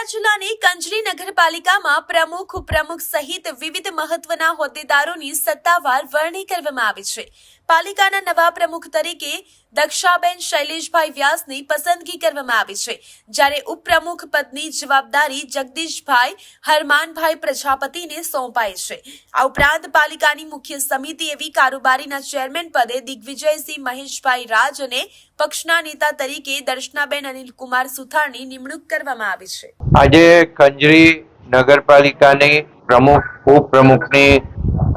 નડિયાદ જિલ્લાની કંજરી નગરપાલિકામાં પ્રમુખ ઉપપ્રમુખ સહિત વિવિધ મહત્વના હોદ્દેદારોની સત્તાવાર વરણી કરવામાં આવી છે। પાલિકાના નવા પ્રમુખ તરીકે દક્ષાબેન શૈલેષભાઈ વ્યાસની પસંદગી કરવામાં આવી છે, જ્યારે ઉપપ્રમુખ પદની જવાબદારી જગદીશભાઈ હરમાનભાઈ પ્રજાપતિને સોંપાઈ છે। આ ઉપરાંત પાલિકાની મુખ્ય સમિતિ એવી કારોબારીના ચેરમેન પદે દિગ્વિજયસિંહ મહેશભાઈ રાજ અને પક્ષના નેતા તરીકે દર્શનાબેન અનિલકુમાર સુથારની નિમણૂક કરવામાં આવી છે। આજે કંજરી નગરપાલિકાની પ્રમુખ ઉપપ્રમુખની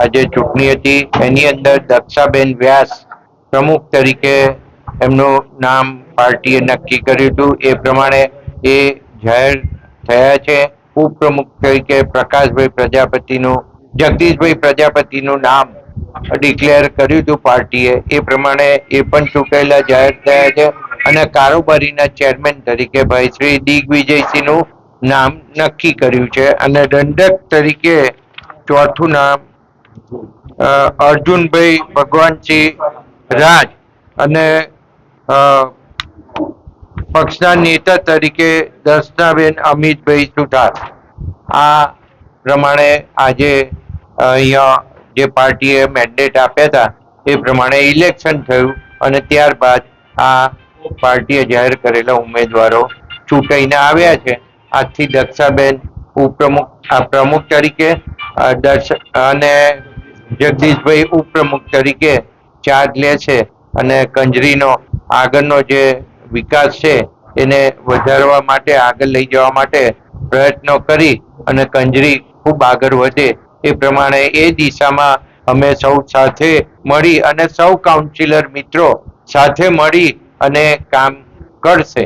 આજે ચૂંટણી હતી। એની અંદર દક્ષાબેન વ્યાસ પ્રમુખ તરીકે એમનું નામ પાર્ટીએ નક્કી કર્યું હતું, એ પ્રમાણે એ જાહેર થયા છે। ઉપપ્રમુખ તરીકે જગદીશભાઈ પ્રજાપતિનું નામ ડિક્લેર કર્યું હતું પાર્ટીએ, એ પ્રમાણે એ પણ ચૂંટાયેલા જાહેર થયા છે। અને કારોબારીના ચેરમેન તરીકે ભાઈ શ્રી દિગ્વિજયસિંહનું નામ નક્કી કર્યું છે। અને દંડક તરીકે ચોથું નામ અર્જુનભાઈ ભગવાનસિંહ રાજ અને પક્ષના નેતા તરીકે દર્શનાબેન અમિતભાઈ સુથાર। આ પ્રમાણે આજે અહીંયા જે પાર્ટીએ મેન્ડેટ આપ્યા હતા એ પ્રમાણે ઇલેક્શન થયું અને ત્યારબાદ આ પાર્ટીએ જાહેર કરેલા ઉમેદવારો ચૂંટાઈને આવ્યા છે। આજથી દક્ષાબેન પ્રમુખ તરીકે અને જગદીશભાઈ ઉપપ્રમુખ તરીકે ચાર્જ લે છે અને કંજરીનો આગળનો જે વિકાસ છે એને વધારવા માટે, આગળ લઈ જવા માટે પ્રયત્નો કરી અને કંજરી ખૂબ આગળ વધે એ પ્રમાણે એ દિશામાં અમે સૌ સાથે મળી અને સૌ કાઉન્સિલર મિત્રો સાથે મળી અને કામ કરશે।